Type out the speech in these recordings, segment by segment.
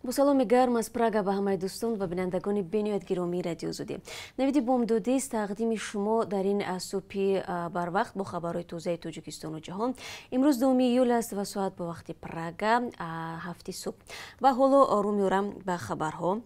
با سلام گرم از پراگ به همه دوستان و بینندگان بینیاد گرامی رادیو زودی. نوید بامدادی است تقدیم شما در این صبح بر وقت با خبرهای تازه تاجیکستان و جهان. امروز 2 ایول است و ساعت به وقت پراگ 7 صبح. و حالا رو میارم به خبرها.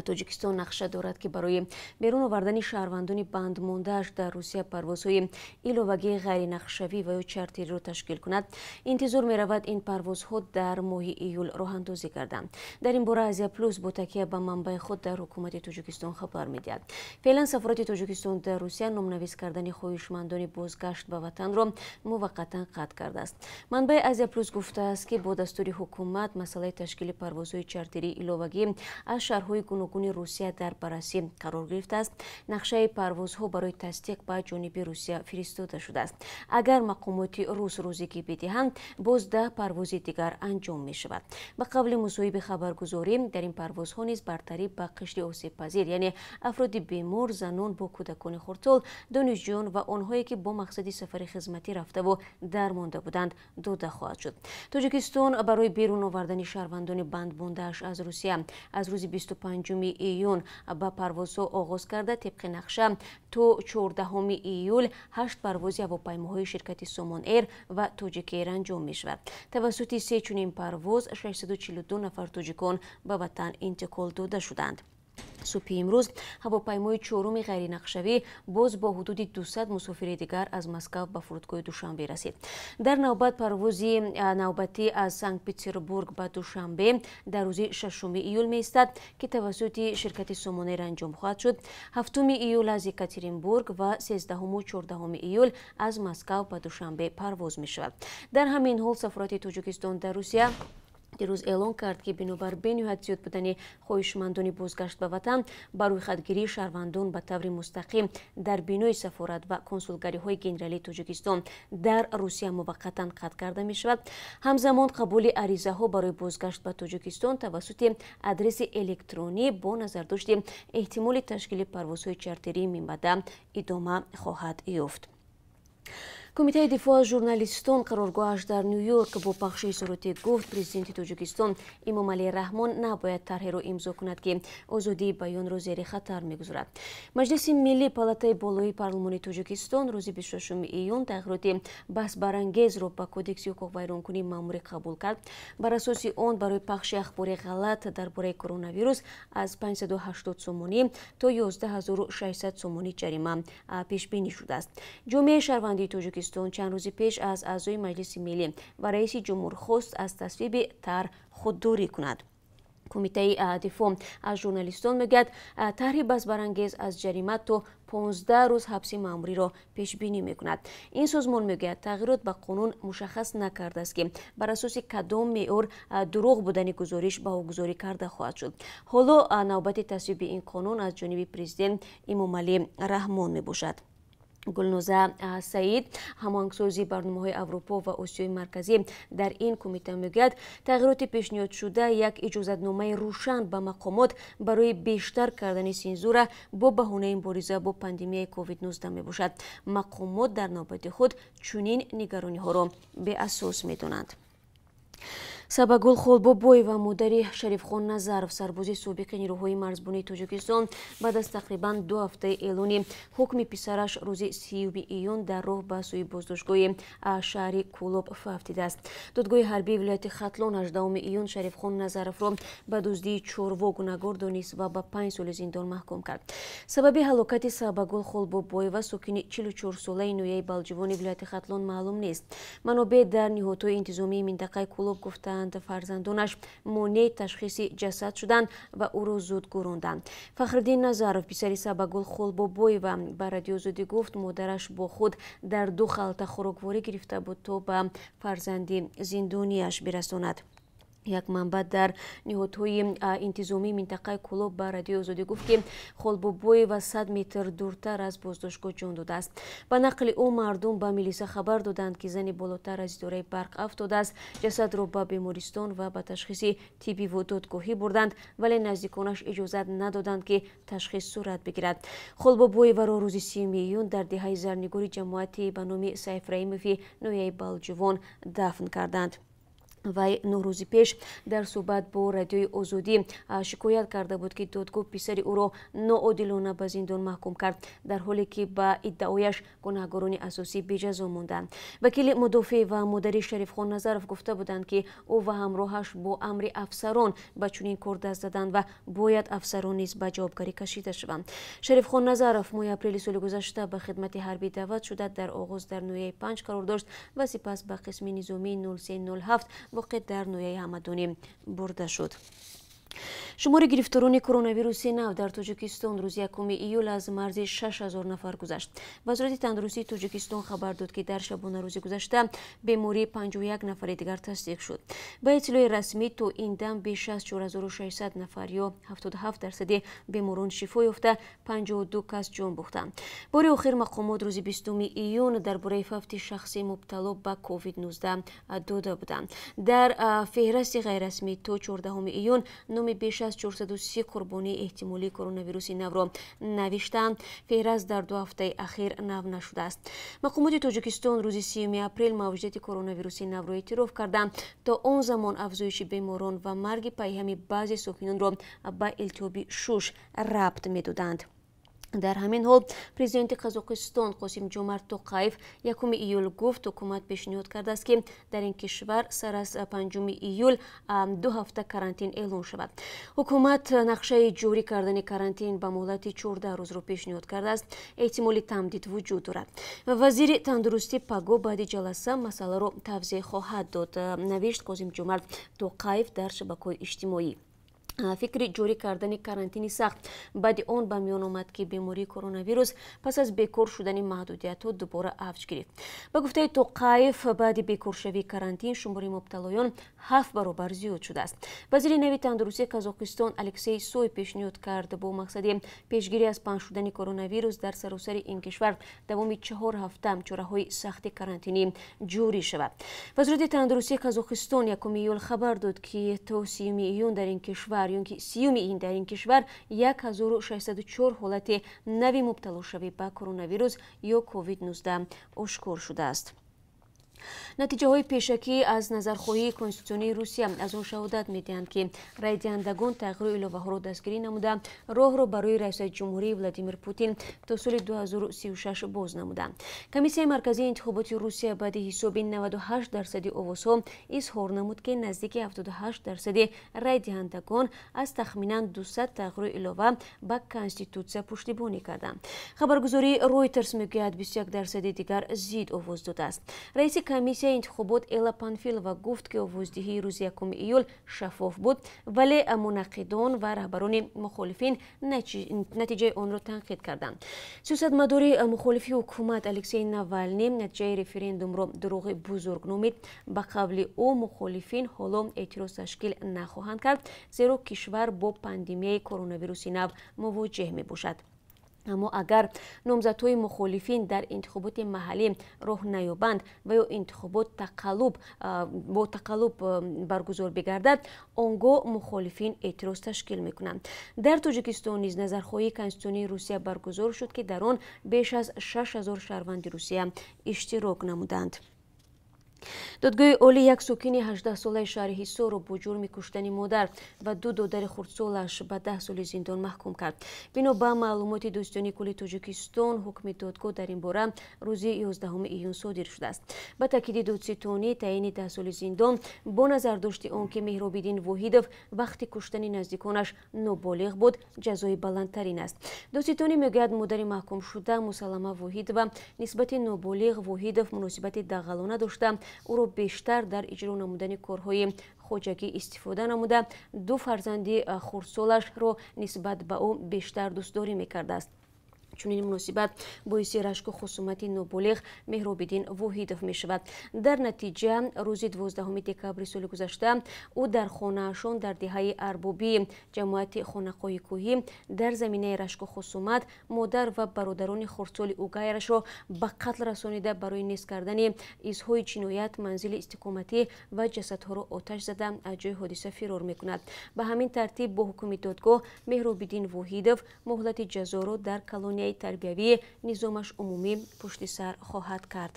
تاجیکستان نقشه دارد که برای بیرون آوردن شهروندان بند مانده‌اش در روسیه پروازهای ایلوگی غیر نقشه‌ای و یا چارتری را تشکیل کند. انتظار می رود این پروازها در ماه ایول راه اندازی کردند. در این باره آزیا پلوس با تکیه به منبع خود در حکومت تاجیکستان خبر می‌دهد. فعلا سفارت تاجیکستان در روسیه نام‌نویس کردن خواهشمندان بازگشت به وطن را موقتا قطع کرده است. منبع آزیا پلوس گفته است که با دستور حکومت مسئله تشکیل پروازهای چارتری ایلوگی از شهرهای گوناگون روسیه در بررسی قرار گرفته است. نقشه پروازها برای تصدیق به جانب روسیه فرستاده شده است. اگر مقامات روس روزی بدهند باز 10 پرواز دیگر انجام می شود. به قبل مصاحبه خبرگزاری در این پروازها نیز برتری به قشر آسیب پذیر یعنی افراد بیمار، زنان با کودکان خردسال، دانشجویان و آنهایی که با مقصد سفر خدمتی رفته و درمانده بودند داده خواهد شد. تاجیکستان برای بیرون آوردن شهروندان بند مانده‌اش از روسیه از روز 25 ایون با پروازها آغاز کرده. طبق نقشه تا 14 ایول 8 پرواز هواپیماهای شرکت سامان ایر و تاجیک ایر انجام می شود. توسط 3 چنین پرواز 642 نفر تاجیکان به وطن انتقال داده شدند. صبح امروز هواپیمای چهارم غیر نقشه‌ای باز با حدود 200 مسافر دیگر از مسکو به فرودگاه دوشنبه رسید. در نوبت پروازی نوبتی از سنت پترزبورگ به دوشنبه در روز 6 ایول می ایستد که توسط شرکت سامان ایر انجام خواهد شد. 7 ایول از یکاترینبورگ و 13 و 14 ایول از مسکو به دوشنبه پرواز می شود. در همین حال سفارت تاجیکستان در روسیه دیروز اعلام کرد که بنابر بنیاد زیاد بودن خواهشمندان بازگشت به وطن برای خودگیری شهروندان به طور مستقیم در بینای سفارت و کنسولگری های گنرالی تاجیکستان در روسیه موقتا قطع کرده می شود. همزمان قبول عریضه ها برای بازگشت به تاجیکستان توسط آدرس الکترونی با نظرداشت احتمال تشکیل پروازهای چارتری منبع ادامه خواهد یافت. کمیته دفاع از ژورنالیستان قرارگاهش در نیویورک با پخش اظهاراتی گفت پرزیدنت تاجیکستان امامعلی رحمان نباید طرحی را امضا کند که آزادی بیان را زیر خطر میگذارد. مجلس ملی پالاتای بالای پارلمان تاجیکستان روز 26 ایون تغییرات بحث برانگیز را به کودکس حقوق ویرانکنی ماموری قبول کرد. بر اساس آن برای پخش اخبار غلط درباره کرونا ویروس از 580 سومانی تا 11600 سومانی جریمه پیش بینی شده است. جامعه شهروندی تاجیکستان چند روز پیش از اعضای مجلس ملی و رئیس جمهور خواست از تصویب طرح خودداری کند. کمیته دفاع از ژورنالیستان میگوید طرح بحث برانگیز از جریمه تا 15 روز حبس ماموری را پیش بینی میکند. این سازمان میگوید تغییرات به قانون مشخص نکرده است که بر اساس کدام معیار دروغ بودن گزارش واگذاری کرده خواهد شد. حالا نوبت تصویب این قانون از جانب پرزیدنت امامعلی رحمان میباشد. گلنوزه سعید هماهنگسازی برنامه‌های اروپا و آسیای مرکزی در این کمیته میگوید تغییرات پیشنهاد شده یک اجازتنامه روشن به مقامات برای بیشتر کردن سانسور با بهانه مبارزه با پاندمی کووید 19 میباشد. مقامات در نوبت خود چنین نگرانی ها را به اساس میدانند. سباگل خولبوبوی و مادر شریفخان نظرов سرباز سابق نیروهای مرزبانی تاجیکستان بعد از تقریبا 2 هفته اعلان حکم پسرش روز 30 ایون در راه به سوی بازداشتگاه شهر کولوب افتاده است. دادگاه حربی ولایت ختلان 18 ایون شریفخان نظرов را به دزدی چاروا گناهکار دانست و به 5 سال زندان محکوم کرد. سبب هلاکت سباگل خولبوبوی و ساکن 44 ساله نویه بالجوان ولایت ختلان معلوم نیست. منابع در نهادهای انتظامی منطقه کولوب گفتند فرزندانش مانع تشخیص جسد شدند و او را زود گراندند. فخرالدین نظرов پسر سباگل خولبوبوی و به رادیو زودی گفت مادرش با خود در 2 خلطه خوراکواری گرفته بود تا به فرزند زندانیش برساند. یک منبع در نهادهای انتظامی منطقه کولوب به رادیو آزادی گفت که خولبوبوی و 100 متر دورتر از بازداشتگاه جان داده است. به نقل او مردم به میلیسا خبر دادند که زنی بالاتر از اداره برق افتاده است. جسد را به بیمارستان و به تشخیص طبی و دادگاهی بردند ولی نزدیکانش اجازت ندادند که تشخیص صورت بگیرد. خولبوبوی و روز 30 ایون در دهه زرنگاری جماعتی به نام سیف رحیموفی نویه بالجوان دفن کردند. вай 9 рӯзи пеш дар суҳбат бо радиои озодӣ шикоят карда буд ки додгоҳ писари ӯро ноодилона ба зиндон маҳкум кард, дар ҳоле ки ба иддаояш гунаҳгорони асосӣ беҷазо монданд. вакили мудофиъ ва модари Шарифхон Назаров гуфта буданд ки ӯ ва ҳамроҳаш бо амри афсарон ба чунин кор даст заданд ва бояд афсарон низ ба ҷавобгарӣ кашида шаванд. Шарифхон Назаров моҳи апрели соли гузашта ба хидмати ҳарбӣ даъват шуда дар оғоз дар ноҳияи 5 қарор дошт ва сипас ба қисми низомии 0307 воқеъ дар ноҳияи ҳамадонӣ бурда шуд. шумори гирифторони коронавируси нав дар Тоҷикистон рӯзи 1 июл аз марзи 6000 нафар гузашт. Вазорати тандурустии Тоҷикистон хабар дод ки дар шабонарӯзи гузашта бемории 51 нафари дигар тасдиқ шуд. Ба иттилои расмӣ то ин дам беш аз 4600 нафар ё 77% беморон шифо ёфта, 52 кас ҷон бохтанд. бори охир мақомот рӯзи 20 июн дар бораи фавти шахси мубтало ба COVID-19 дода буданд. Дар феҳрасти ғайррасмӣ то 14 июн номи беш аз 430 қурбонии эҳтимолии коронавируси навро навиштанд. феҳрас дар 2 ҳафтаи ахир нав нашудааст. мақомоти Тоҷикистон рӯзи 30 апрел мавҷудияти коронавируси навро эътироф карданд. то он замон афзоиши беморон ва марги пайҳами баъзе сокинонро ба илтиҳоби шуш рабт медоданд. дар ҳамин ҳол президенти Қазоқистон Қосимҷомарт Тоқаев 1 июл гуфт ҳукумат пешниҳод кардааст ки дар ин кишвар сар аз 5 июл 2 ҳафта карантин эълон шавад. ҳукумат нақшаи ҷорӣ кардани карантин ба муҳлати 14 рӯзро пешниҳод кардааст. эҳтимоли тамдид вуҷуд дорад. вазири тандурустӣ Паго баъди ҷаласа масъаларо тавзеҳ хоҳад дод, навишт Қосимҷомарт Тоқаев дар шабакаҳои иҷтимоӣ. фикри ҷорӣ кардани карантини сахт баъди он ба миён омад ки бемории коронавирус пас аз бекор шудани маҳдудиятҳо дубора авҷ гирифт. ба гуфтаи Тоқаев баъди бекоршавии карантин шумори мубталоён 7 баробар зиёд шудааст. вазири нави тандурустии Қазоқистон Алексей Сой пешниҳод кард бо мақсади пешгирӣ аз паҳн шудани коронавирус дар саросари ин кишвар давоми 4 ҳафта чораҳои сахти карантинӣ ҷорӣ шавад. вазорати тандурустии Қазоқистон 1 июл хабар дод ки то 30 июн дар ин кишвар ки 30 июн дар ин кишвар 1604 ҳолати нави мубталошавӣ ба коронавирус ё COVID-19 ошкор шудааст. натиҷаҳои пешакӣ аз назархоҳии Конститутсионии Русия аз он шаҳодат медиҳанд ки райдиҳандагон тағйиру иловаҳоро дастгирӣ намуда роҳро барои раисаҷумҳурии Владимир Путин то соли 2036 боз намуданд. Комиссияи марказии интихоботи Русия баъди ҳисоби 98% овозҳо изҳор намуд ки наздики 78% райдиҳандагон аз тахминан 200 тағйиру илова ба Конститутсия пуштибонӣ карданд. хабаргузории Reuters мегӯяд 21% дигар зид овоз додааст. раиси комиссияи интихобот Эла Панфилова гуфт ки овоздиҳии рӯзи 1 июл шаффоф буд, вале мунаққидон ва раҳбарони мухолифин натиҷаи онро танқид карданд. сиёсатмадори мухолифи ҳукумат Алексей Навалний натиҷаи референдумро дурӯғи бузург номид. ба қавли ӯ мухолифин ҳоло эътироз ташкил нахоҳанд кард, зеро кишвар бо пандемияи коронавируси нав мувоҷеҳ мебошад. аммо агар номзадҳои мухолифин дар интихоботи маҳаллӣ роҳ наёбанд ва ё интихобот бо тақаллуб баргузор бигардад, он гоҳ мухолифин эътироз ташкил мекунанд. дар Тоҷикистон низ назархоҳии Конститутсионии Русия баргузор шуд ки дар он беш аз 6000 шаҳрванди Русия иштирок намуданд. додгоҳи олӣ як сокини 18-солаи шаҳри Ҳисорро бо ҷурми куштани модар ва 2 додари хурдсолаш ба 10 соли зиндон маҳкум кард. бино ба маълумоти Достоёни кулли Тоҷикистон, ҳукми додгоҳ дар ин бора рӯзи 11 июн содир шудааст. ба таъкиди додситонӣ таъини 10 соли зиндон бо назардошти он ки Меҳробиддин Воҳидов вақти куштани наздиконаш ноболиғ буд, ҷазои баландтарин аст. додситонӣ мегӯяд модари маҳкумшуда Мусаллама Воҳидова нисбати ноболиғ Воҳидов муносибати дағалона дошта, ӯро бештар дар иҷро намудани корҳои хоҷагӣ истифода намуда, 2 фарзанди хурдсолашро нисбат ба ӯ бештар дӯстдорӣ мекардааст. чунин муносибат боиси рашку хусумати ноболиғ Меҳробиддин Воҳидов мешавад. дар натиҷа рӯзи 12 декабри соли гузашта ӯ дар хонаашон дар диҳаи арбобии ҷамоати хонақоҳи кӯҳӣ дар заминаи рашку хусумат модар ва бародарони хурдсоли угайрашро ба қатл расонида барои нест кардани изҳои ҷиноят манзили истиқоматӣ ва ҷасадҳоро оташ зада аз ҷои ҳодиса фирор мекунад. ба ҳамин тартиб бо ҳукми додгоҳ Меҳробиддин Воҳидов муҳлати ҷазоро дар колонияи тарбиявии низомаш умумӣ пушти сар хоҳад кард.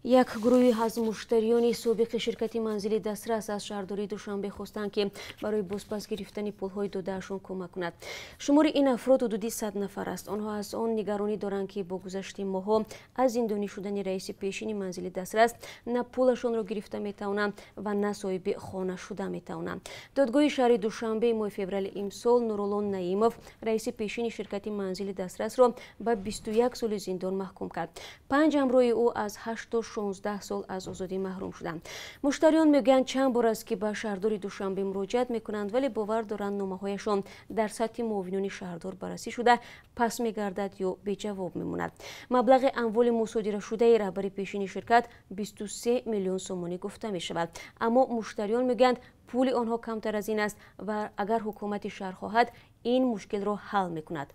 یک گروه از مشتریان سابق شرکت منزل دسترس از شهرداری دوشنبه خواستند که برای بازپس گرفتن پولهای دادهشان کمک کند. شمار این افراد حدود 100 نفر است. آنها از آن نگرانی دارند که با گذشت ماه‌ها از زندانی شدن رئیس پیشین منزل دسترس نه پولشان را گرفته میتوانند و نه صاحب خانه شده میتوانند. دادگاه شهر دوشنبه ماه فوریه امسال نورالله نعیمов رئیس پیشین شرکت منزل دسترس را به 21 سال زندان محکوم کرد. 5 همراه او از 8 تا 16 سال از آزادی محروم شدند. مشتریان میگویند چند بار است که به شهردار دوشنبه مراجعت میکنند ولی باور دارند نامه‌هایشان در سطح معاونین شهردار بررسی شده پس میگردد یا بی جواب میماند. مبلغ اموال مصادره شده رهبر پیشین شرکت 23 میلیون سومانی گفته می شود، اما مشتریان میگویند پول آنها کمتر از این است و اگر حکومت شهر خواهد این مشکل را حل میکند.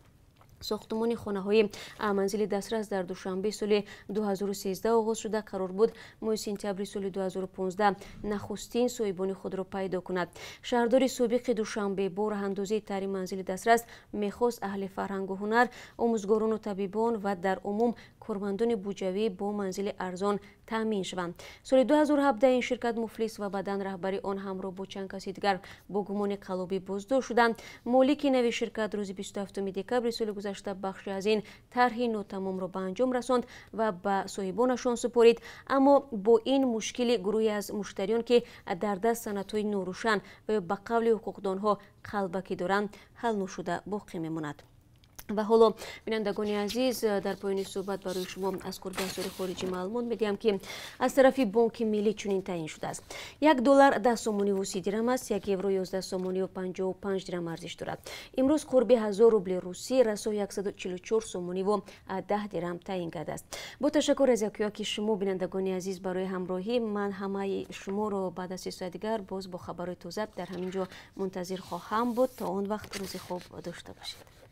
ساختمان خانه‌های منزل دسترس در دوشنبه سال 2013 آغاز شده قرار بود ماه سپتامبر سال 2015 نخستین صاحبان خود را پیدا کند. شهردار سابق دوشنبه با راه‌اندازی طرح منزل دسترس می‌خواست اهل فرهنگ و هنر، آموزگاران و طبیبان و در عموم کارمندان بودجوی با منزل ارزان تامین شوند. سال 2017 این شرکت مفلس و بعداً رهبری آن همراه با چند کسی دیگر با گمان قلابی بازداشت شدند. مالک نوی شرکت روز 27 دکبر سال گذشته بخشی از این طرح ناتمام را به انجام رساند و به صاحبانشان سپرید، اما با این مشکل گروهی از مشتریان که در دست سندهای ناروشن و به قول حقوقدانها قلبکی دارند حل نشده باقی میماند. و حالا بینندگان عزیز در پایان صحبت برای شما از قرب اسعار خارجی معلومات میدیم که از طرف بانک ملی چنین تعیین شده است: $1 10 سومانی و 30 درم است، €1 11 سومانی و 55 درم ارزش دارد. امروز قرب 1000 روبل روسی رسای 144 سومانی و 10 درم تعیین کرده است. با تشکر از که شما بینندگان عزیز برای همراهی. من همه شما را بعد از 3 ساعت دیگر باز با خبرهای تازه در همینجا منتظر خواهم بود. تا آن وقت روز خوب داشته باشید.